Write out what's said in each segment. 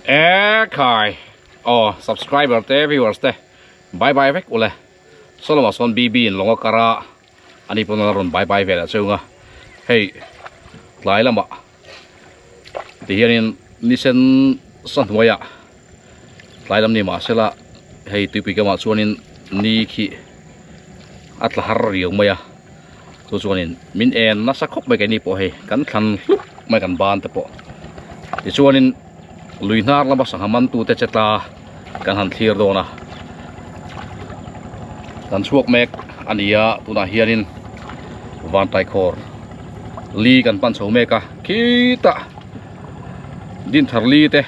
Kai subscriber te viewers te bye bye vek ule solo son bb in longa kara ani pun ron bye bye vela chunga hei lai lama ti hianin nisen san moya lai lam ni ma sela hei tupi ka ma chuanin ni khi atla har riang maya chu chuanin min en na sakhop mai ka ni po hei kan thlan mai kan ban te po ti chuanin luinar lama sanghaman tu te chetla kan han thlir do na kan chuak mek ania tuna hianin van tai khor li kan pan chho meka kita din tharli te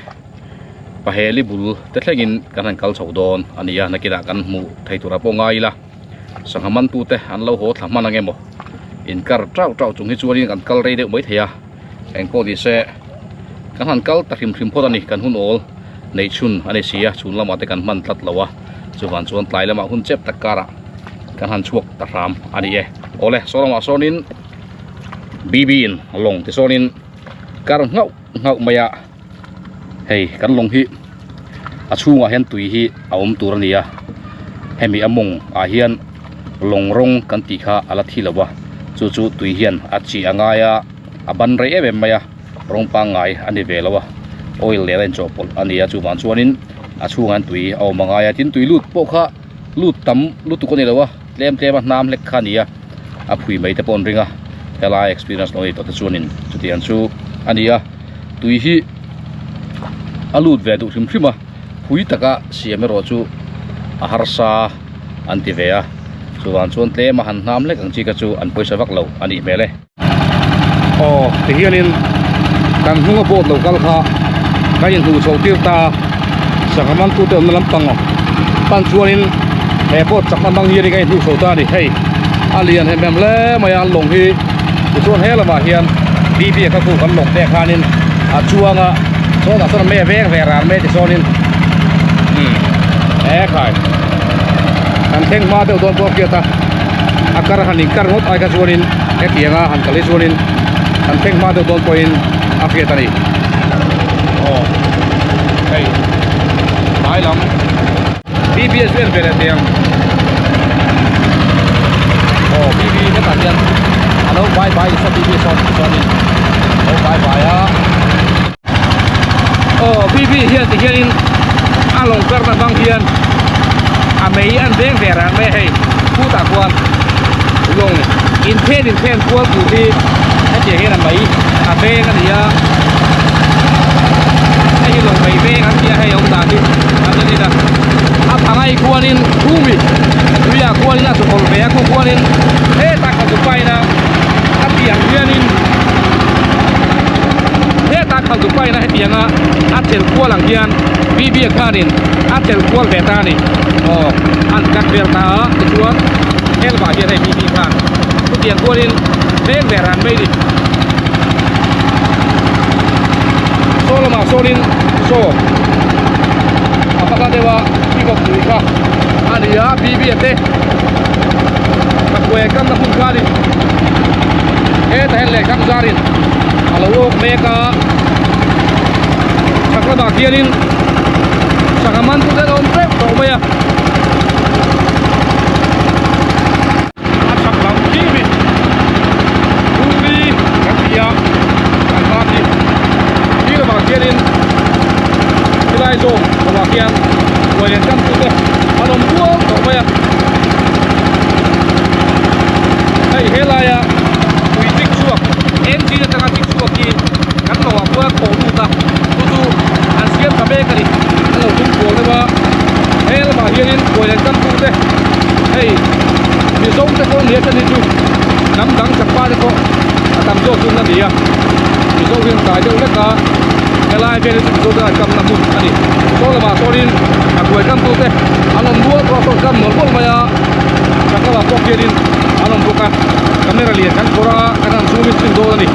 paheli bul te thlengin kan han kal chho don ania nakira kan mu theitura po ngai la sanghaman tu te an lo ho thlamana ngemo in kar trau chung hi chuanin kan kal rei de mai theya engko di se kan han kal ta hrim phot ani kan hun ol nei chun ani sia chun lama te kan man tlat lawa chuwan chuan tlai lama hun chep takara kan han chuak ta ram ani e ole solama sonin bibin long ti sonin kar ngau maya hei kan long hi achunga hen tui hi aum tur ania hemi among a hian long rong kan ti kha ala thilawa chu tui hian achi angaya aban rei em maya rong pa ngai ani velawa oil le len chopol ania chuwan chuanin achungan tui aw mangaya tin tui lut po kha lut tam lutu ko ni lawa lem nam lek khania a phui mai te pon ringa hela experience noi to chuanin chutian chu ania tui hi alut ve du hrim hui taka siame ro chu a harsa anti vea chuwan chuan tle ma han nam lek ang chi ka chu an poisa vak lo ani mele ti hianin kan hunga bot lokal kha kain hu chho tir ta sanghaman tu te nalam pango pan chuanin he bot chakman bang hi ri kain hu chho ta ni hei alian he mem le maya long hi chuan he lama hian bb ka ku kan long te khanin a chuanga chona son me veng ve ran me ti sonin khai kan theng ma de don po kia ta akar haning kar ngot ai ka chuanin he tianga han kali chuanin kan theng ma de don point afia tani hey mai lam bbs vel vel tiang bb ne ta tiang alo bye bye sa bb son ni bye bye ya bb hian ti hianin along kar na bang hian a mei an veng veran me hei pu ta kwan long in pen kual ku ti a che hian mai a veng an ya ai long mai veng an ya hei ông ta ti an ni da a thangai kuanin khumi tuya kuanin a so kol ve ku kuanin he ta ka tu pai na a piang hianin he ta ka tu pai na he pianga a tel kualang hian bb khanin a tel kual ve ta ni an kat ver ta chuan hel ba hian hei bb khan tu tiang kuanin veng veran mai ni solo ma sonin so apakah dewa ikut mereka ada ya bibi ate kakwe kam na pungkari tahen le kam zarin kalau mereka sakla bagianin sakaman tu dan om prep to maya asak lam bibi bumi kapia almati kira bagianin kilai zo bagian kualian kam tu deh alom tua to maya hai helaya kuitik suak engine na tanga tik suak ki kan lo wa ko tu ta tu ansiam kabe kali alo tum ko le ba hel ba hianin kualian kam tu deh hei mi zong te ko ni ta ni tu nam dang chakpa de ko atam zo tu na dia mi zong hin ta de le ka helai be tu zo da kam na mu ani so la ma sorin akwe kam tu te alom dua ko kam no bol maya sakala pokirin alom buka kamera lihat kan pura kanan sumit tin do ni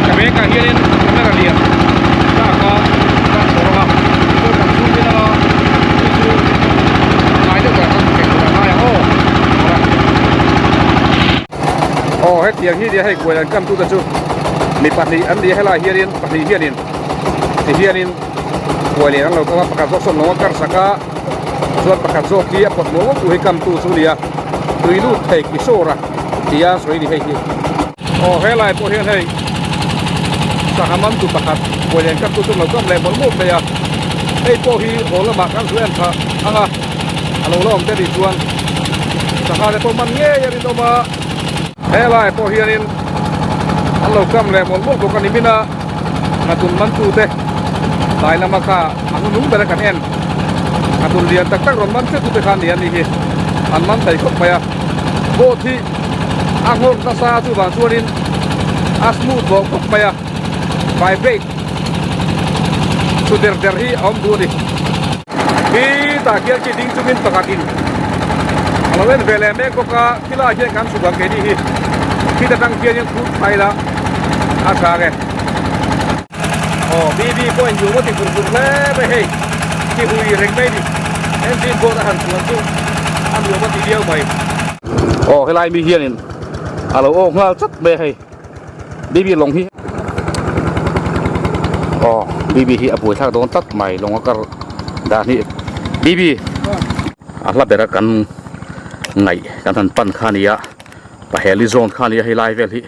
kabe ka hirin kamera lihat saka kan pura ko kan sumit na itu ai de kan ke pura mai het yang hi dia hai ko kam tu ta chu มีปฏิอันดีให้ลายเฮียนินปฏิเฮียนินที่เฮียนินป่วยเลยนั่งเราก็ประกาศโซนน้องกันสักกะส่วนประกาศโซกี้ปวดหัวกูให้กำตูสุริยะตุยลูกเทกิโซระที่ยาสวยดีให้ที่โอ้ให้ลายพวกเฮียนให้สหมันตุประกาศป่วยเลยกับตูสุเราก็แรงบนมุกเลยอะให้พวกฮีโหละมากันเพื่อนค่ะอ่ะเราล้อมเตดิชวนสหเลยพวกมันเงี้ยยันตัวมาให้ลายพวกเฮียนินเรากำแรงบนมุกตัวกันนี่มินะngatun mantu teh tai lama ka anu nung bera kan en ngatun lian tak tak ron man se tu te khan lian ni hi an man tai khop maya bo thi angor ta sa tu ba chuanin asmu bo khop maya bai break tu der hi om du ni hi ta kiar ki ding chumin pakatin alawen vele me ko ka kila je kan su bang ke ni hi ki ta tang kiar yang khu thai la asa ge BB ko en yumo ti kurkur le be hey ki hui reng mai di en tin ko ta han tuan tu am yumo ti diau mai helai mi hian in alo ngal chat be hey BB long hi BB hi apui thak don tat mai long ka da ni BB la bera kan ngai kan han pan khania pa heli zone khania helai vel hi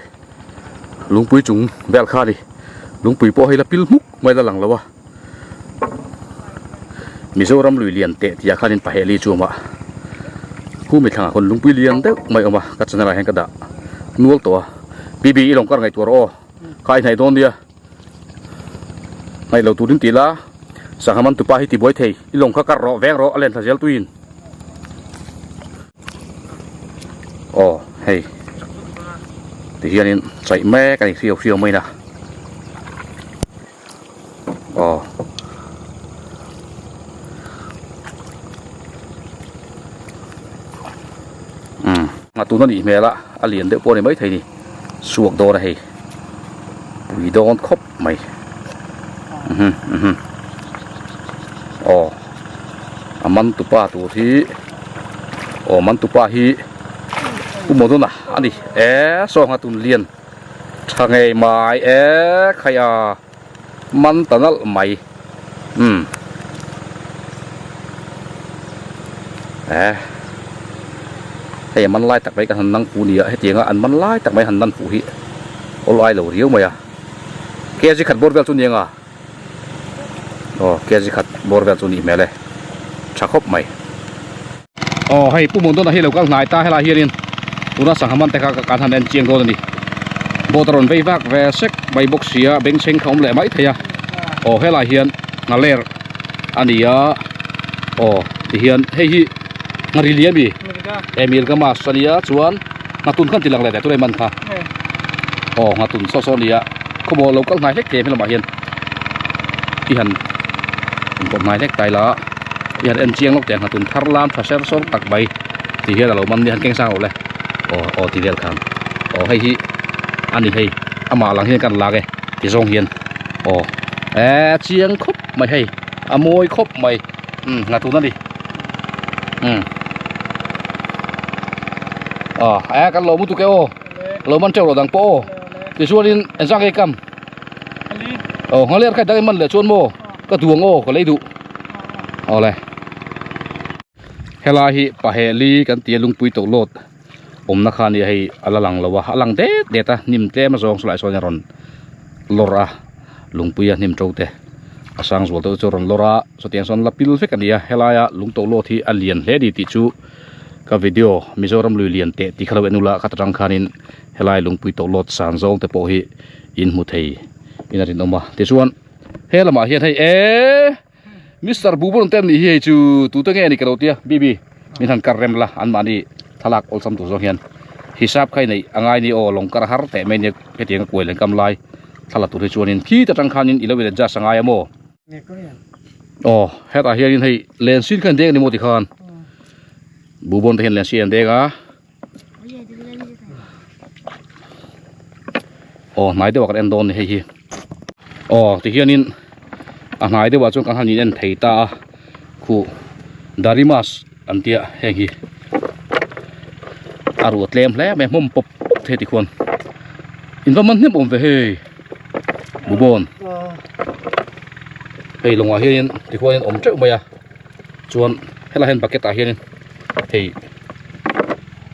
lungpui chung bel khani lung pui po hay là pil muk mai la lang lawa Mizoram lui lian te tia khanin pa heli chuma hu mi thanga kon lung pui lian te mai oma ka chana la hen ka da nuol to BB ilong kar ngai tur o khai nai don dia ngai lo turin tila sahaman tu pa hi ti boy thei ilong kha kar ro veng ro alen tha jel tuin hey ti hianin chai me ka ni fiu mai na tu nó đi mẹ la liền đỡ po này mấy thầy đi suộc đồ này vì đồ khóc mày man tu pa tu thì man tu pa hi cũng một tuần anh đi so ngã tuần liền thằng ngày mai khai man tận mày hay man lai tak mai kan hanang pu ni he tianga an man lai tak mai han nan pu hi olai lo riu maya keji khat bor vel chu nianga keji khat bor vel chu ni mele chakhop mai hay pu mon don na hi lo kal nai ta hela hianin tuna sanghaman te ka kan han en chiang do ni botaron vei vak ve sek bai boxia beng cheng khom le mai thaya hela hian na ler ania ti hian hei hi ngari lian bi Emil kama sania chuan ngatun khan tilang le tu le man kha ngatun so nia khobo lo kal ngai hek ke phela ma hian ti han kon ngai hek tai la hian en chiang lok te ngatun thar lam thaser sol tak bai ti hian lo man ni han keng sang le ti del khan hei hi ani hei ama lang hian kan la ge ti zong hian chiang khop mai hei amoi khop mai ngatun na di kan lo mutu ke lo man cheu lo dang po ti sualin en sang ke kam ngaler khai dang man le chon mo ka duang ko leidu le hela hi pa heli kan ti lungpui to lot na khani hei alalang lawa alang de ta nim te ma zong slai so ron lora lungpui nim trote asang zol to choron lora so tiang son lapil fe kan ya hela ya lung to lot hi alian hle di ti chu ka video Mizoram lui lian te ti khalo enula khatrang khanin helai lungpui to lot san zong te po hi in mu thei inarin oma te chuan helama hian hei Mr. Bubon tem ni hi chu tu te nge ni karotia BB min han karrem la an mani thalak ol sam tu zo hian hisab khai nei angai ni longkar har te me ne ke tiang koilen kam lai thala tu chuanin khi ta tang khanin ilawen ja sangai amo heta hian hei len sin khan deng ni mo ti khan Bubon te hian len sin dega nai de wa kan endon ni hei hi ti hianin nai de wa chung kan hanin en theita khu darimas antia hengi aru tlem hle me mom pop the ti khon invaman nem om ve he บุบอนเฮ้ยลงมาเฮียนที่ควรอมเจ้าไหมอะชวนให้เราเห็นบักเก็ตตาเฮียนเฮ้ย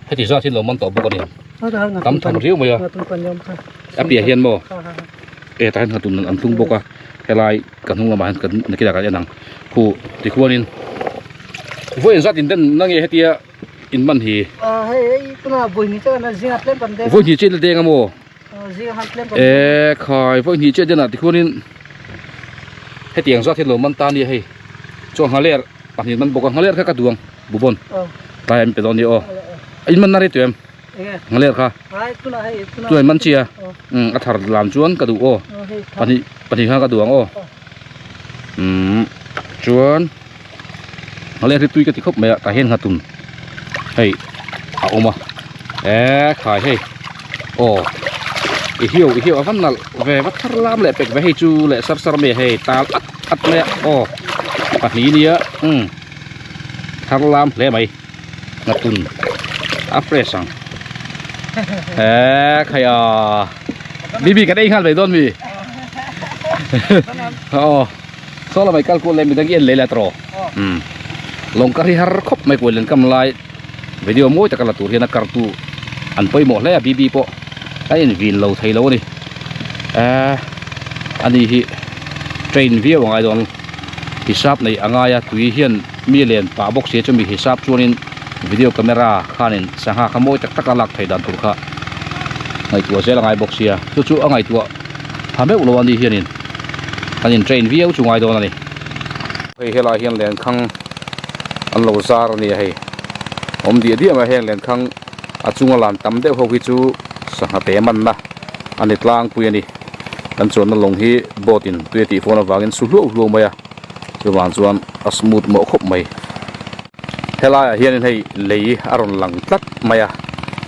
ให้ที่ซาที่เรามันต่อบุกกันเนี่ยตั้มทำเรียวไหมอะแอปเปียเฮียนบ่ตาเห็นตุนอันทุ่งบุกอะให้ไล่กันทุ่งละมากันในกิจการยันนังคู่ที่ควรนี่ที่ควรซาตินเต้นนั่งยังให้เตียอินบันทีให้ตัวน่ะบุญนี่เจ้าน่ะจิงอัดเล่นปันเด้ควรที่เจ็ดเด้งอะโมจิงอัดเล่นปันขายควรที่เจ็ดเดือนที่ควรนี่ให้เตียงซาที่เรามันตานี่ให้ช่วงฮาเลอร์ปัจจุบันบุกฮาเลอร์แค่กระดวงบุบอนตายมันเป็นตอนนี้อ๋ออินมันน่าได้ตัวเองฮาเลอร์ค่ะตัวมันเชียอัฐารลามจวนกระดูกอ๋อปฏิฆากระดวงอ๋อจวนฮาเลอร์ที่ตุยกระติกบไม่ตาเห็นหัตุนเฮ้ยเอามาขายเฮ้ยโอ้อีเหี้ยวอันนั้นเววัฒลามแหละเป็กไปให้จูแหละซับเมย์ให้ตาอัดเลยโอ้ปัจจุบันนี้ทารลามเลยไหมนัตุนอัฟเรซังใครบีกันได้ขั้นไปต้นบีอ๋อโซลาไม่กัลกูเลยมีตั้งเย็นเลยแหละตรอลงกระดิ่งฮาร์คบไม่ควรเล่นกำไลวิดีโอมวยจากกระตุ้นเห็นนักการ์ตูอันไปหมดเลยบีปะไอ้วินเราไทยเรานี่อันนี้ที่เทรนวิวของไอ้ดอนฮิซับในอ่างายตุยเฮียนมีเลนป่าบกเสียจะมีฮิซับชวนินวิดีโอคาเมราข้านินสังหาขโมยจากตะการลักไทยดันตุกะไอ้ตัวเสียละไงบกเสียจู่ๆอ่างไอ้ตัวทำให้อุลวันนี้เฮียนินอันนี้เทรนวิวจุงไอ้ดอนนี่เฮ้ยเฮลาเฮียนเลนคังอันโลซาร์นี่ให้ผมเดียมาเฮียนเลนคังอาจุงอลานตั้มเด้อพวกฮิจูสังหาเตมันนะอันนี้กลางปุยนี่อันส่วนนั้นลงที่โบตินตัวตีโฟนวากินสุลุ่ยไหมอะส่วนอัสมุดหมกขบไหมเฮลาเฮียนให้เลยอารมณ์หลังตัดไหมอะ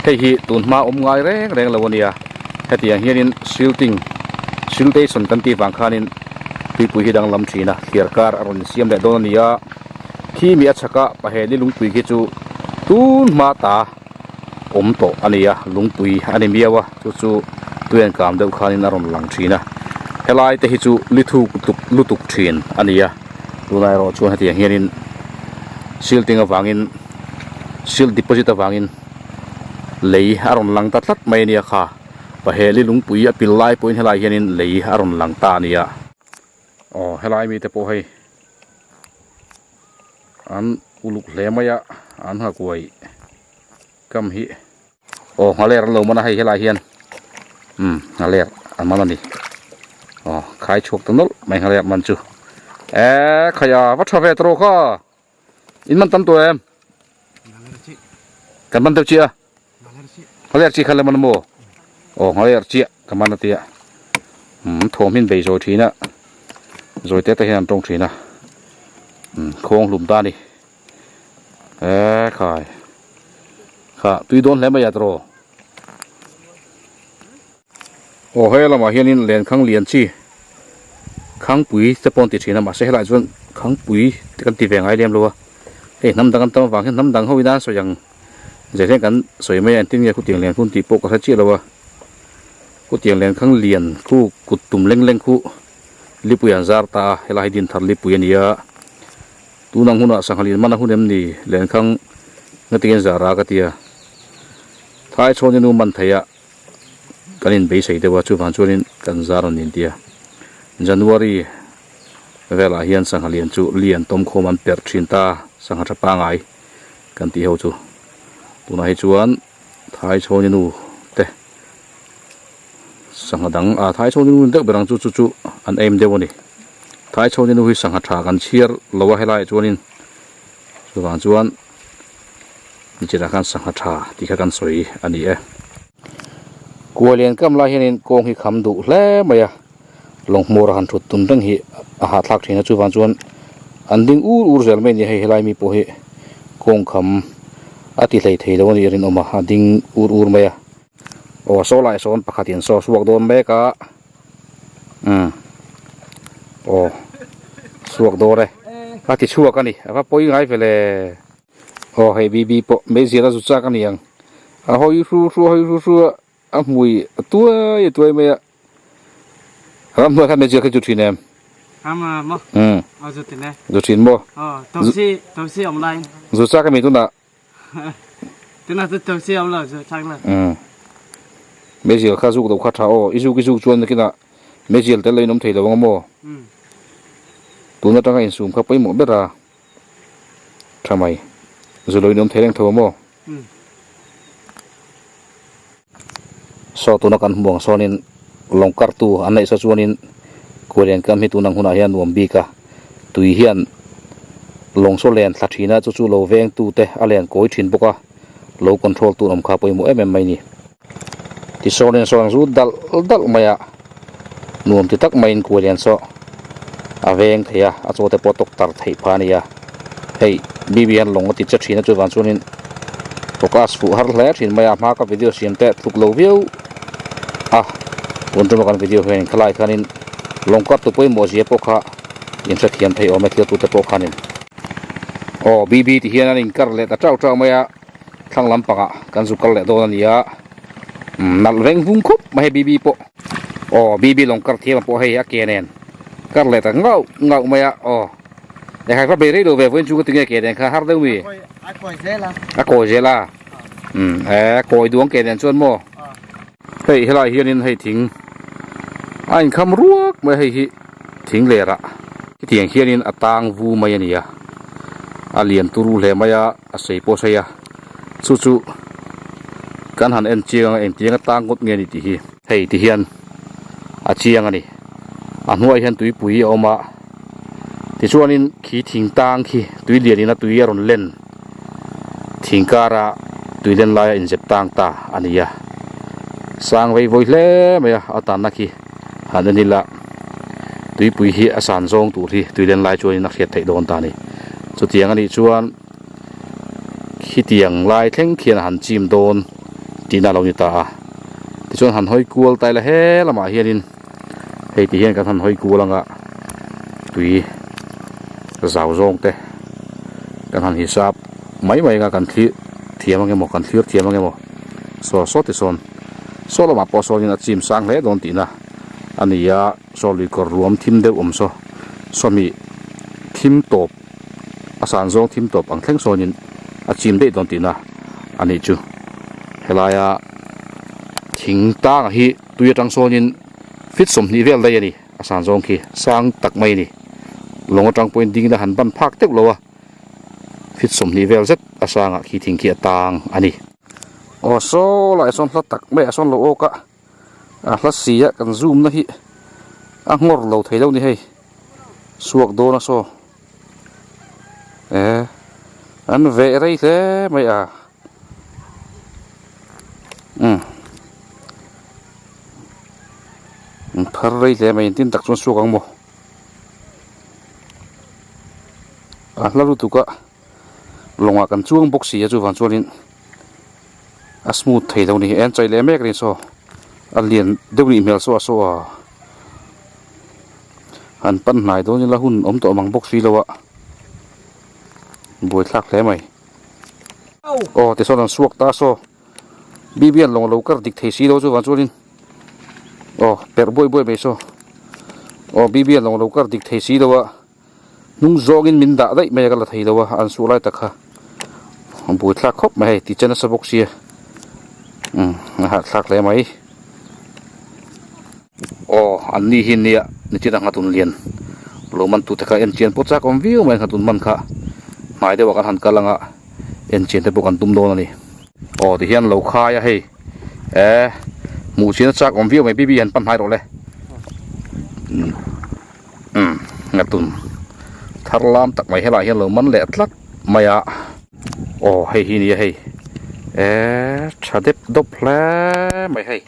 ให้ฮีตุนมาง่ายแรงเลยวันนี้ให้ที่เฮียนซิลเตสันกันตีฝั่งข้านินที่ปุยฮิดังลำชีนะเขียร์การอารมณ์เสียมเด็ดโดนนี่ที่มีอัชกะไปเฮลิลุงปุยกิจูตุนมาตาโตอันนี้ลุงปุยอันนี้มีวะจู่ตัวเองกามเดือดขานินอารมณ์หลังชีนะเฮลายแต่ฮิจูลุตุกชีนอันนี้ดูนายรอชวนให้ที่เฮียนินซิลติงกับฟังอินซิลดิปอซิตฟังอินเลยอารมณ์หลังตัดไม่เนี่ยค่ะไปเฮลิลุงปุยปิลไลปุยเฮลายเฮียนินเลยอารมณ์หลังตาเนี่ยอ๋อเฮลายมีแต่โปให้อันอุลุกเลมายะอันหักไว้กำฮิโอ้ฮาเลร์เรามันให้เฮลายเฮียนฮาเลร์อันมันนี่อ๋อขายชกตั้งนู้นไม่ฮาเลร์มันจูขยะวัชเวทโรข้าอินมันตั้มตัวเอ็มกันมันเท่าเชียฮาเลร์ชีขันเลยมันโมโอ้ฮาเลร์ชีกันมันเตี้ยโถมินเบย์โจทีนะโจเตะเฮียนตรงทีนะโค้งหลุมตาดิขายค่ะตุยโดนแล้วไม่อยากรอโอ้เฮ้ยเรามาเฮียนี่เรียนข้างเรียนชีข้างปุ๋ยจะปนติดชีนะมาเสียหลายส่วนข้างปุ๋ยกันตีแฝงไอเดียมรัวเฮ้ยน้ำดังกันตั้งฟังน้ำดังเขาวินาสวยยังจะเรียกกันสวยไม่ยันติ้งเนี่ยคู่เตียงเรียนคู่ตีโปกกระชับชีเราวะคู่เตียงเรียนข้างเรียนคู่กุดตุ่มเล็งคู่ลิปุยันซาร์ตาเฮลาฮิดินทัลลิปุยันเนียตูนังหุ่นสังหารินมันหุ่นเอ็มนี่เรียนข้างเงตีนซารากัตยาท้ายชนนูมันเทียกันอินเบย์ใส่เดว่าชูฟันชนินกันซารุนินเดียจันวารีเวลาเฮียนสังหารินจูเลียนต้มโคมันเปิดชินตาสังหารปางไอกันตีเขาจูตัวนั้นจวนท้ายชนนูเตสังหดังท้ายชนนูเด็กเบรังจูอันเอ็มเดวันนี้ท้ายชนนูฮิสังหารกันเชียร์ลาวะเฮลัยจวนินชูฟันจวนนี่จะรักกันสังหารที่เขากันสวยอันนี้กัวเลียนกำลังเห็นกองหิคำดุแล้วไหมลงมัวหันทุดตุนตั้งหิอาหารหลักที่น่าจูฟันจวนอันดิ้งอูเซลเมนยังให้เฮลัยมีโปหิกองคำอาทิตย์เลยทีเดียวนี้เรียนออกมาอันดิ้งอูไหมโอ้โซลายโซนปะขัดยันโซสวกโดนเบกะโอ้สวกโดนเลยอาทิตย์ชั่วกันนี่ว่าปอยไงไปเลยโอ้ให้บีปไม่เสียแล้วสุดสักกันยังหอยชัวมวยตัวไม่ ram tua kan meja ke jutin em ama mo azu tine jutin mo tausi online zusa ka mi tu na tina tu tausi online zo changla meja kha zu do kha tha o isu chuan ki na meja tel lai nom thei lo mo tu na tanga in sum kha pai mo bera thamai zu loi nom thereng tho mo so tu na kan buang sonin longkar tu anai sa chuanin korean kam hi tu nang huna hian nuam bi ka tui hian longso len thlathina chu lo veng tu te alen koi thin boka low control tu nom kha poi mo em mai ni ti sonin song zu dal maya nuam ti tak main korean so aveng thaya a chote potok tar thei phania hei bibian long ti cha thina chu wan chunin focus fu har hla thin maya ma ka video siam te thuk lo view untuk makan video ini kelai kanin longkap tu pun mozi pokha insya kian thai omet tu te pokhanin bibi ti hian anin kar le ta trau maya thang lampanga kan zu kal le do ania nal veng vung khup mai bibi po bibi longkar thiam po hei akenen kar le ta ngau maya để hai phát bể đấy đồ về với chú cái tiếng kể đèn khá hard đâu mi coi zela coi đuông kể đèn chuan mo hei helai hianin hei thing anh kham ruak mai hei thing le ra ki tiang hianin atang vu mai ania alien turu le maya a sei po saya chu kan han en chiang atang gut nge ni ti hi hei ti hian a chiang ani a hnuai hian tui pui oma ti chuanin khi thing tang khi tui lianin a tui ron len thingkara tui len lai in jep tang ta ania sang vei voi hle maya atan na khi hananila tui pui hi asan zong tu ri tui len lai chuanin a khiat thei don ta ni chu tiang ani chuan khi tiang lai thleng khian han chim don tina lo ni ta ti chuan han hoi kual tai la he lama hianin hei ti hian kan han hoi kulanga tui zau zong te kan han hisap mai nga kan thiam nge mo kan thlir thiam nge mo so ti son solo ma po so ni na chim sang le don ti na ania so li ko ruam thim de so mi thim top asan zong thim top ang thleng so nin a chim de don ti na ani chu helaya thing ta hi tuya tang so nin fit som ni vel dai ani asan zong ki sang tak mai ni longa tang point ding da han ban phak tek lowa fit som ni vel zet asanga khi thing ki atang ani so lại son hlat tak me son lo oka hlat sia kan zoom na hi a ngor lo thei lo ni hei suak do na so an ve rei the mai phar rei the mai tin tak chon suak ang mo lalu tu ka longa kan chuang box sia chu van chuanin a smooth thei lo ni en chai le mek ri so alien deuni mel so han pan nai do ni la hun om to mang box fi lo wa boi thak le mai te so nan suak ta so bibian long lo kar dik thei si do chu van chuanin per boi mai so bibian long lo kar dik thei si do wa nung zogin min da dai mai ka la thei do wa an su lai takha boi thak khop mai ti chana sa box sia thak le mai an ni hin nia ni ti ngatun lian lo man tu taka en chen pocha kom view mai ngatun man kha mai de wa kan han kalanga en chen te bokan tum don ani ti hian lo kha ya hei mu chen cha kom view mai bibi han pan hai ro le ngatun tharlam tak mai hela hian lo man le tlat maya hei hi ni hei chadep dople mai hei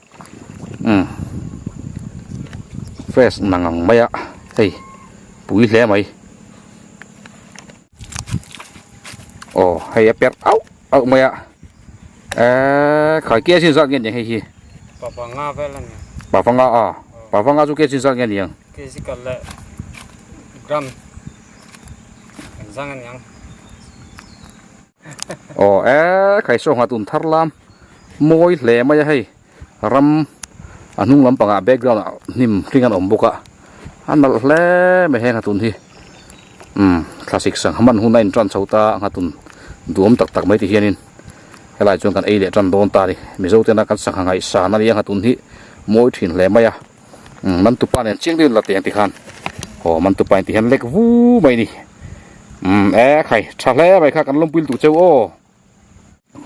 fresh nangang maya hei pui le mai hei apet au maya khai kia sin sa ngen hei hi papanga velan papanga chu kia sin sa ngen yang ke sikal le gram zangan yang khai so ngatun tharlam moi le maya hei ram อันนุ่งลำปังอ่ะแบ็กกราวน์นิ่มคลิ้งกันอมบุกอ่ะอันมาเล่ไม่แห้งตุนที่คลาสสิกสังมันหุ่นในจวนเสาตาตุนดูมตักไม่ที่เฮียนินเฮลัยจนกันเดจันโดนตาดิมิโซเตนักันสังหายสานาเลียงตุนที่มวยถิ่นแหลมไม่อะมันตุปานเนี่ยเชียงดินละเตียงติขันโอ้มันตุปานที่เห็นเล็กวูไม่นี่ไข่ชาเล่ไปค่ะกันลมพิลตุเจ้าโอ้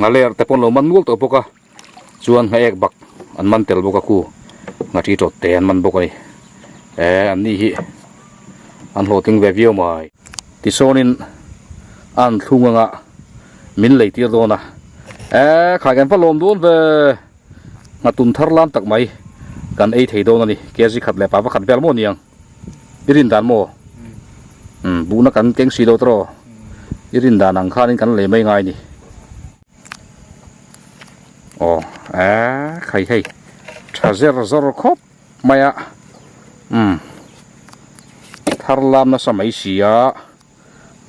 งาเล่แต่ปนเรามันงุกตัวพวกอ่ะชวนให้บักอันมันเตลบุกกูงาที่จดเตียนมันบุกนี่อันนี้ฮิอันโหติงเววิวมาที่โซนินอันทุ่งงะมินเลยที่โดนะขายกันพัดลมโดนเวงาตุนทาร์ลามตักไม่กันไอ้ที่โดนนี่เกี่ยสิขัดเลยป่าวขัดเบลโมนี่ยังยิรินดานโมบูนักกันเก่งสีโดตรอยิรินดานังข้านี่กันเลยไม่ง่ายนี่โอ้ใครให้ชาเซอร์ซอร์ครบไม่อะทาร์ลามน่ะสมัยเสีย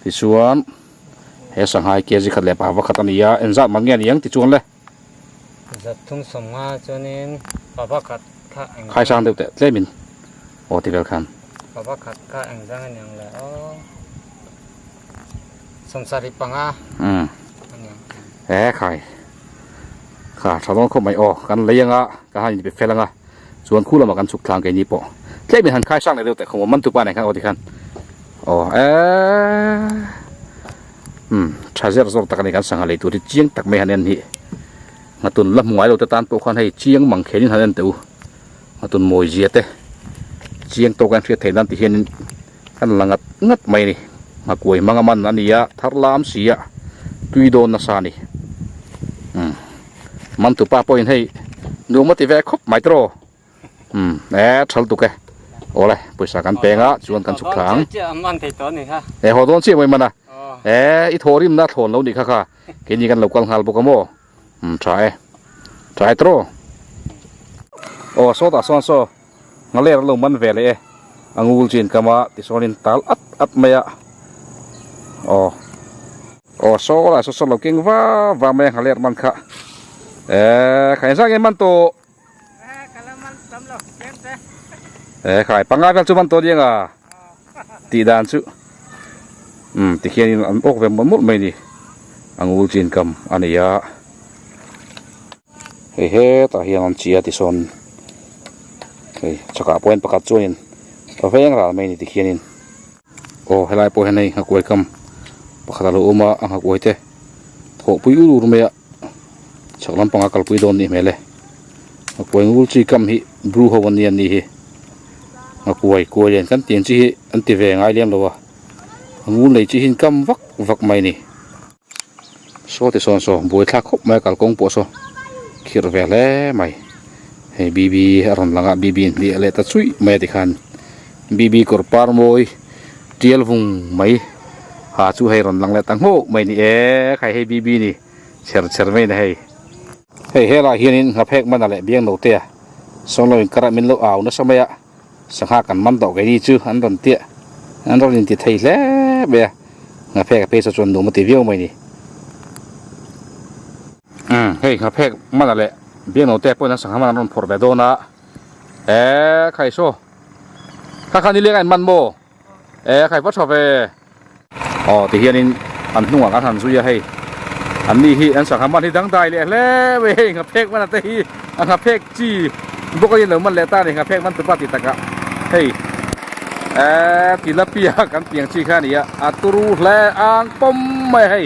ที่ส่วนเฮสังหายเกี่ยสิขัดเลยป่าวขัดนี่ยาเอ็นซัดมันเงี้ยนี่ยังที่ส่วนเลยจะทุ่งสมงาจนินปะปะขัดข้าเอง ใครสร้างเด็กแต่เล่มินโอ้ที่เดียวกันปะปะขัดข้าเองจังอันยังแล้วสงสาริปังอ่ะอันยังใครข้าชาวต้องเข้าไม่ออกกันเลยยังอ่ะก็ให้ไปเฟลังอ่ะส่วนคู่เรามากันสุกทางแกนี้ปะเล่มินหันใครสร้างเด็กแต่ของมันตุปานไหนครับโอ้ที่กันโอ้ชาเซอร์สอร์ตักในการสังหารตัวที่เจียงตักไม่หันนี่มาตุนลับหมวยเราจะตานตัวคนให้เจียงมังเขนินหันตัวมาตุนมวยเจียเตเจียงตัวกันเสียเทนันที่เห็นกันหลังงัดไม่นี่มากวยมังมันอันนี้ยะทาร์ลามเสียตุยโดนนัสานี่มันตุป้าปอยให้ดูมาติเวคบไม่ตรชัลตุกโอ้เลยปุยสากันเปงอ่ะชวนกันสุขขังมันติดตัวนี่ค่ะหัวโดนเสียไม่มันอ่ะอีโทริมน่าทนแล้วนี่ค่ะเกินยี่กันหลบกันหัลบุกโมใช่ตรโอ้โซตาโซงั้นเลยเรามันเวเลยงูจีนกามาที่โซนินตัลอัดไม่อะโอ้โซละโซเราเก่งว่าไม่งั้นเลยมันค่ะใครสักเงินมันโตใครปังงานเป็นจุมันโตยังอ่ะตีดานซุที่เขียนอันอกเป็นมันมุดไม่ดีงูจีนกำอันนี้ยะเฮ้ตาเฮียนจีอาที่โซนชักอาปอยน์ประกาศจวนพอเฟียงราไม่นี่ที่เขียนโอ้ให้ไล่ปอยให้หักไว้คำประกาศลูมาหักไว้เตะถกปุยอูรุเมียชักลำปังอักลปุยโดนนี่เมเลยหักไว้งูจีคำฮิบรูฮวันนี้นี่ฮิหักไว้กลัวเรียนกันเตียงจีอันที่เวงไอเลี้ยงเราวะงูเลยจีหินคำวักไม่นี่โซ่ที่โซนบุยทักคบไม่กัลกงปวโซคิดเวลไม่ให้บีรันลังบีนี่อะไรตัดซุยไม่ติขันบีกอร์ปาร์มอยเทียลฟุงไม่หาชูให้รันลังเลยตั้งโหไม่นี่ใครให้บีนี่เชิญไม่ได้ให้เฮล่าเฮียนินกับเพกมันอะไรเบี้ยงโนเตียส่งเราอินกระมินเราเอานะสมัยสังหากันมันต่อไงนี่ชื่ออันรันเตียอันรันติดไทยแล้วเบี้ยกับเพกกับเพศส่วนดูมาติเบี้ยวไม่นี่เฮ้ยกับเพกมันอะไรเบี้ยโนเตะพวกนั้นสังหารมันพอร์เบโดนะใครโซ่ข้านี่เรียกไอ้มันโบใครวัดชอบอ๋อที่เฮียนี่อันนุ่งอันหันสุยให้อันนี้ที่อันสังหารมันที่ดังใจเลยแล้วเว้ยกับเพกมันอะไรอันกับเพกจีพวกก็ยังเหลือมันเลต้าเนี่ยกับเพกมันตัวปฏิตะกะเฮ้ยที่ละเปียกันเปียงชีข้านี่อัตรูแลอ่างปมไม่ให้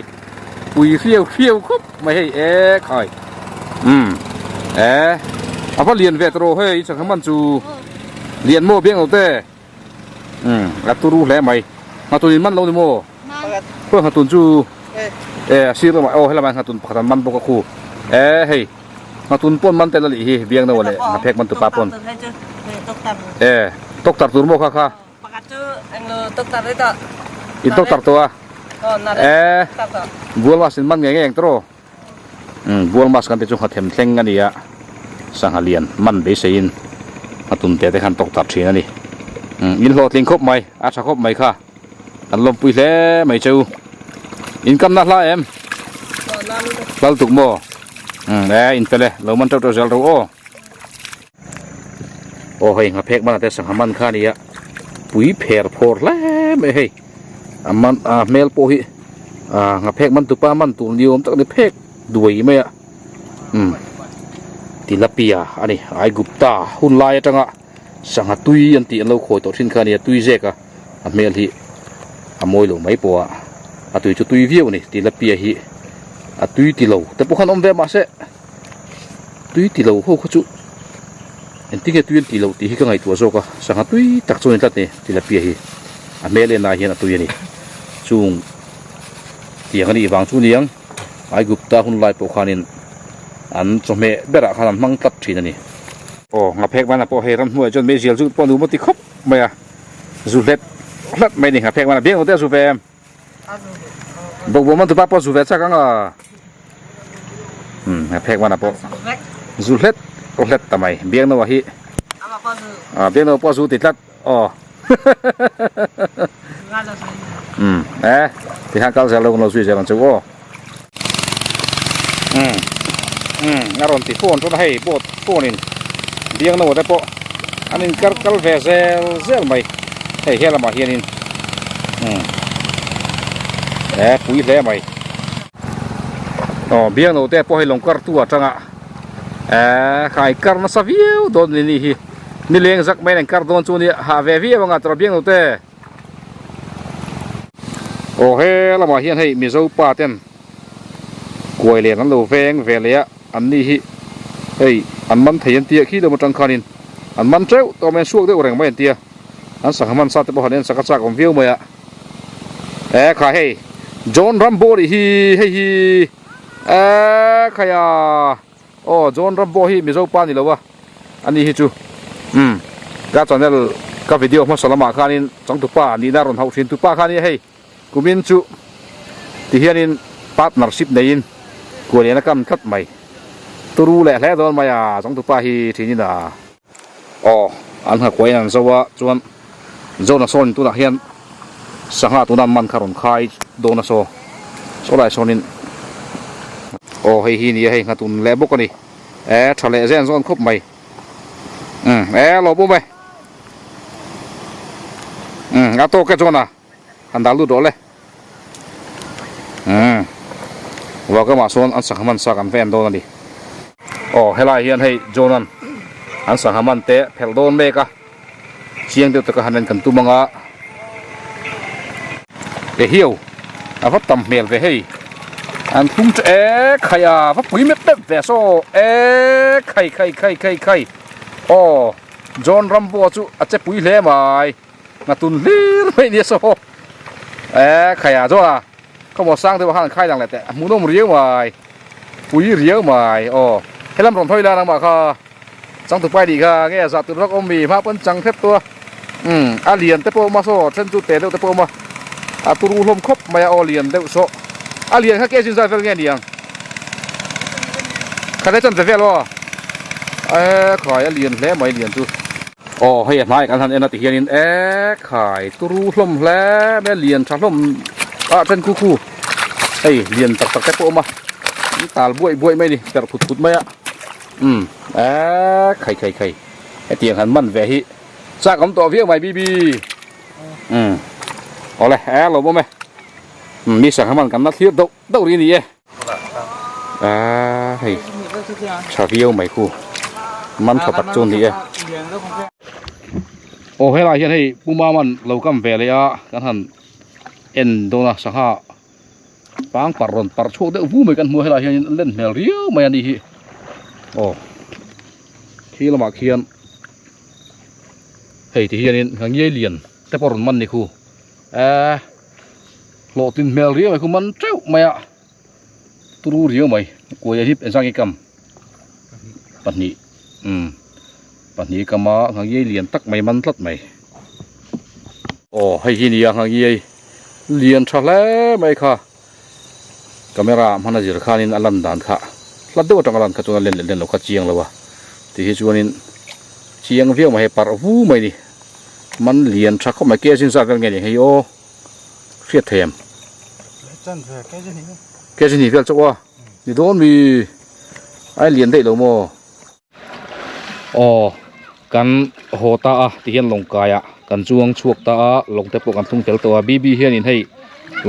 ปุยเขี้ยวครบไม่ให้คอยเอาพอเรียนเวทโรเฮ้ยสังคมันจูเรียนโม่เพียงเอาแต่อัตรูแลไหมมาตุนมันเราดิโม่เพื่อหาตุนจูซีโร่มาโอ้ให้ละมันหาตุนผัดมันบกคู่เฮ้ยหาตุนป้นมันแต่ละลีเบียงนั่นวะเลยหาเพกมันตุปาป้นตกตัดตุนโม่ค่ะประกาศชื่อเอ็งเลยตกตัดได้ต่ออินตกตัดตัวบัวมาสินมันไงเองตัวบัวมาสกันที่จุดหัดเข็มเท่งกันนี่อะสังหารเลียนมันเบสอินมาตุนเตะได้ขันตกตัดทีนั่นนี่อินโหลดลิงครบไหมอาชาครบไหมค่ะอันลมปุยเล่ไม่เจ้าอินกำนัดละลาตุกโมอินเปล่เรามันเจ้าเจ้าเราโอ้ โอ้เฮ้ยงาเพกมันแต่สังหมันข้านี่อะปุ๋ยเพลพอร์แล้วไม่เฮ้ยมันเมลโปหิงาเพกมันตุป้ามันตุนเดียวตั้งแต่เพกด้วยไหมอะติลาปียอันนี้ไอกุปตาหุ่นลายจังอะสังหตุยอันตีอันเราโคตรทิ้งข้านี่ตุยเจกะเมลหิมวยลงไม่ปัวตุยจุตุยวิวนี่ติลาปียหิตุยติโลแต่พวกเขาอมเวมาเสตุยติโลเขาจุเห็นที่แกตุยติโลที่เขาไงตัวโซกะสังหตุยตักโซนตัดนี่ติลาปียหิเมลนายเห็นตุยนี่จุงเตียงนี่บางจุเนียงไอกุปตาหุ่นลายปกขานินอันสมัยเบระขนาดมังตัดทีนั่นนี่โอ้งาเพกมันนะพอเฮรัมหัวจนไม่เสียจุดปอนูมันติคบไม่อะสุดเล็ดเล็ดไม่นี่งาเพกมันเบี้ยงแต่สุเฟมบอกมันตัวป้าพอสุเฟสักครั้งอ่ะงาเพกมันนะพอสุดเล็ดก็เล็ดทำไมเบี้ยงนัวฮีเบี้ยงนัวพอสุติดลัดอ๋อที่ห้างเก่าเสร็จแล้วเราซื้อเสร็จแล้วจะว่างารอนติโฟนทุกให้โบดโฟนินเบียงโน่แต่พออันนี้กัลเวเซลเซลไม่ให้เฮละมาเฮียนินปุ๋ยแล้วไม่เบียงโน่แต่พอให้ลงกัร์ตัวจังขายกัร์มาซาวิวโดนนี่เลี้ยงสักไม่ได้กัร์โดนชวนนี่หาเววี่บางอัตราเบียงโน่แต่โอเฮละมาเฮียนให้มีเจ้าป่าเต็มกวยเลี้ยงนั้นเราแฝงเลี้ยอันนี้เฮ้ยอันมันเทียนเตี้ยขี้เดิมจังคานินอันมันเจ้าตัวแม่ช่วงได้แรงไม่เตี้ยอันสังมันสัตว์แต่พอเห็นสักสักของวิวมาขายให้จอห์นรัมโบ้ดิเฮ้ยขายโอ้จอห์นรัมโบ้มีเจ้าป่านี่แล้ววะอันนี้จูก็ตอนนั้นก็วิดีโอมาสลามาคานินจังตุป้านี่น่ารอนเฮาชินตุป้าคานี่เฮ้ยกูมินจูที่เฮียนินพาร์ทเนอร์ชิพนี่กวยเลี้ยงนักการคัดใหม่ตัวรู้แหละแล้วโดนมาจังตุป้าที่นี่นะอันหักไว้นั่นสวะจวนโจนัสโซนตัวนักเฮียนสังหารตัวนั้นมันคารอนคายโดนัสโซไลโซนินเฮ้ยนี่เฮ้ยงาตุนเล่บกันนี่ทะเลเส้นโซนครบใหม่หลบไปงาโตแกจวนอันดาลูโดเลยว่าก็มาโซนอันสังหารมันสักอันแฟนโดนดิเฮลาเฮียนให้โจนันอันสังหารมันเตะเพลโดนเมกะเชียงเดียวตะกันหันกันตุมังะเฮียววัดตำเมลเวให้อันทุ่งจะขยะวัดปุ๋ยเม็ดเบ็ดเวโซไข่จอห์นรัมโบ้จูอาจจะปุ๋ยเล่ไหมงาตุนลีไม่เนี่ยโซขยะจ้าเขาบอกสร้างตัวห้างไข่ดังแหละแต่มูนมเรียวไหมปุ๋ยเรียวไหมให้ลำรอนถ้อยแล้วนังมาค่ะจังตัวไปดีค่ะแง่สัตว์ตัวรักอมมีมาเป็นจังเทปตัวอาเลียนเตปโปมาโซเส้นจุดเตะเดวเตปโปมาตัวรูลมครบมาอาเลียนเดวโซอาเลียนข้าเกจินใจเฟลเงี้ยเดียงข้าได้จันจะเฟลวะขายอาเลียนแล้วไม่เลียนตัวให้นายกันทันนาติเฮียนินขายตัวรูลมแล้วแม่เลียนชาลมเส้นคู่เลียนตักเตปโปมาตาบวยไม่ดิแต่ผุดไม่ไข่เตียงหันมันแหวหิซากของตัวเวียงใหม่บีเอาเลยหลบไหมมีสังหารมันกันนัดเทียบเดาดีนี่ชาเวียวใหม่คู่มันขับปัดจนดีให้ลายเห็นให้ปูมามันเรากำแหวเลยกันหันโดนสังหารปางปารอนปารโชกได้วู้เหมือนกันมัวให้ลายเห็นเล่นแมวเรียวไม่อันนี้ที่เรามาเขียนที่เฮียนี่หางเยี่ยเลียนแต่พอรอนมันนี่คู่โลตินเมลเรียวไอ้คู่มันเจ้าไม่ตัวเรียวไหมกลัวจะทิพย์เป็นสังกิกรรมปัจนี้ปัจนี้ก็มาหางเยี่ยเลียนตักไม่มันทัดไหมให้ที่นี่หางเยี่ยเลียนชาแล้วไหมค่ะกล้องมันน่าจะราคานี่อันลันดานค่ะลัดเดียวจังอันลันค่ะตัวเล่นเราขัดเชียงแล้ววะที่ชวนนี่เชียงเวียวมาให้ปาร์วูไม่ดิมันเลียนชักเข้ามาเกสินสักกันไงนี่ให้เครียดเทียมเกสินนี่เฟี้ยวจังวะนี่โดนมีไอเลียนได้หรือโม่ กันโหตาที่เห็นลงกายกันจวงชวกตาลงเตปกันทุ่งเทลตัวบีบีเฮียนินให้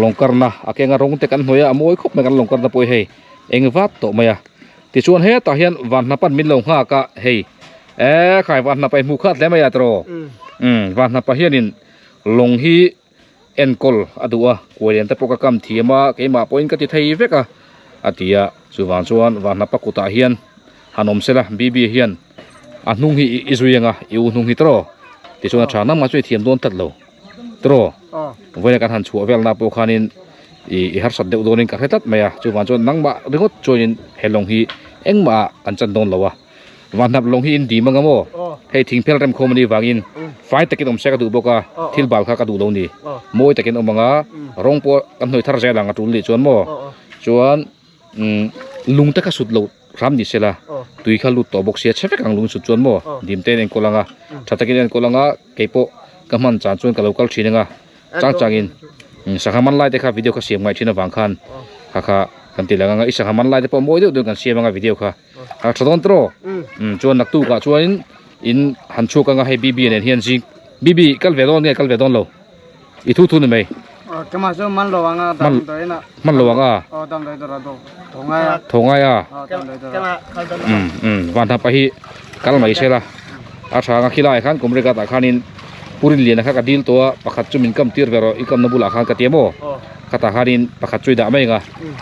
ลงกันนะอาเกงารงเตกันหัวมวยคบไม่กันลงกันตะปอยให้เองวัดโตมาที่ชวนเฮตาเฮียนวันนับปันมินลงห้ากะให้ขายวันนับไปมุขัดแล้วไม่ยาตรวันนับไปเฮียนินลงฮีเอ็นกอลอดัวกวยเรียนเตปกกรรมที่มาเกมาปอยกันที่ไทยเวกอาทิยาสุวรรณชวนวันนับปกุตาเฮียนฮันอมเซละบีบีเฮียนนุ่งฮีอิสุยังอยู่นุ่งฮีตรอที่ชวนชาน้ำมาช่วยเทียมโดนตัดโลตรอเวลาการหันชัวเวลนาโปคานินฮัรสัตเดอุโดนินกัดตัดไหมสุวรรณชวนนั่งบ่เรื่องชวนเฮลงฮีเอ็งบ่กันจันโดนแล้ววันนับลงฮีอินดีมังกะโมให้ทิ้งเพลเรมโคมดีวางินไฟตะกินอมเสกดูบกะทิลบาลข้ากดูลงดีมวยตะกินอมมังะร้องปอกันหน่วยทาร์เจลังกตุลีชวนโมชวนลุงตะกสุดโลรำดิเซล่ะตุยข้าลุดต่อบกเสียเชฟกังลุงสุดชวนโมดิมเต้นเองโกลังะชัดตะกินเองโกลังะเก็บโปกำมันจานชวนกับเราคัลชีนึงะจางอินสักมันไล่เด็กข้าวิดีโอข้าเสียงไว้ที่นวังคันข้ากันตีหลังะอีสักมันไล่เด็กพอมวยเดือดกันเสียงวิดีโอข้าชดอนโตรชวนนักตู้กะชวนอินหันชูกังให้บีบีเนี่ยเฮียนซิงบีบีกัลเวดอนเนี่ยกัลเวดอนโลอีทุนี่ไหมจะมาซื้อมันระวังอ่ะดำตัวน่ะมันระวังดำเลยตัวเราถงไงอ่ะจะมาวันทับไปฮีกัลมาอิเชล่ะอาชางขี้ไล่ขันกุมเริกาตาขันินปุรินเลียนนะครับกดิลตัวประคัตจุมินกัมตีร์เวโรอีกัมนบุลาขันกติโมคาตาขันินประคัตจุยดาไม่ไง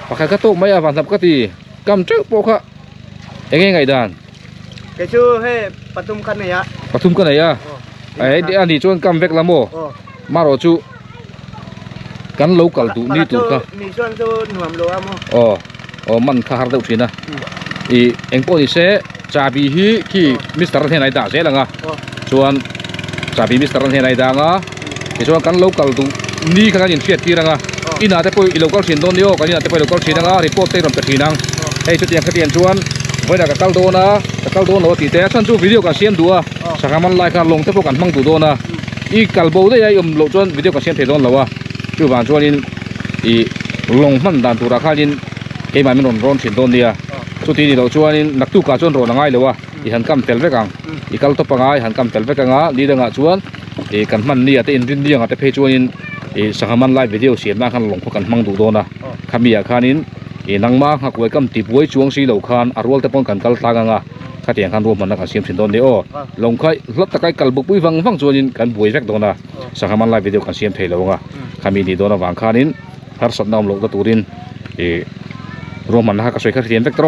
ประคัตกระตุกไม่วันทับกติกัมจุโปคะเองไงด่านแกชื่อให้ปทุมกันไหนอะปทุมกันไหนอะไอ้อันนี้ชวนกัมเวกละโมมาโรจูกันโลกัลดูนี่ตัวค่ะนี่ชวนจูหนุ่มโลอะโมมันข้าหาดูสินะอีเอ็งพอดีเซ่จ่าบีฮีที่มิสเตอร์เทนไอดาเซ่ละงะชวนจ่าบีมิสเตอร์เทนไอดางะที่ชวนกันโลกัลดูนี่ข้างยินเสียทีละงะอีน่าจะไปอีโลกัลชินโดนเดียวกันนี่น่าจะไปโลกัลชินงะรีพอร์ตเตอร์รำตะทีนังให้ชุดยังขยันชวนเวลากัลโดนะกัลโดนเราตีแต่ฉันจูวิดีโอกันเสียมดูสักมันไล่กันลงเทปกันมั่งดูโดนะอีกัลโบได้ยังโหลดชวนวิดีโอกันเสียมเทโดนแล้วจู่บ้านชวนอินอีลงมันดันตัวราคาอินเกี่ยมันไม่ร้อนชินโดนเดียสุดที่นี่เราชวนอินนักตู้กาชวนร้อนง่ายเลยอีหันกำเตลเวกังอีกัลตบง่ายหันกำเตลเวกังดีดังชวนอีกันมันนี่แต่อินรินเดียงแต่เพจชวนอินอีสักมันไล่วิดีโอเสียมากขันลงพวกกันมั่งดูโดนะขมีอาคารอินอีนังมาหักไว้กำตีบไว้ช่วงสีเหล่าคานอารวลแต่ป้องกันกัลตากังขัดแย้งกันรวมมันนักเสียมชินโดนเดียวลงค่อยลดตะไคร้กัลบุกปุ้ยฟังชวนอินกันบุยเวกโดนะสักมันไล่วิดีโอกันเสียมเทเลวงขมีนี่โดนวางคานินฮาร์สัตนามโลกตูรินรวมมันนะก็ช่วยขัดเทียนเวกโตร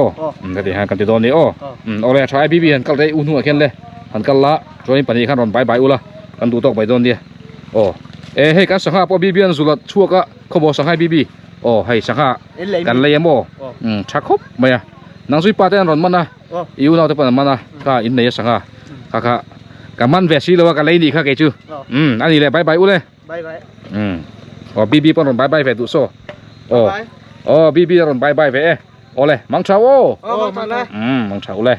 ขัดเทียนกันติดโดนนี่เอาเลยใช้บีบีหันกัลได้อุ่นหัวเข็นเลยหันกัลละช่วยปัญญาขันรอนใบอุละกันดูตกใบโดนเดียให้กันสังหาพอบีบีอันสุดชั่วก็เขาบอกสังหาบีบีให้สังหากันเลยมั้งชักครบไหมนางสุยปาเตนรอนมันนะอยู่นอกแต่ปนมันนะข้าอินเดียสังหาข้ากับมันเวสีเลยว่ากันเลยนี่ข้าเกจูอันนี้เลยใบอุเลยบีบีปนรอนใบเวตุโซบีบีรอนใบเวเลยมังชาวมังชาวเลย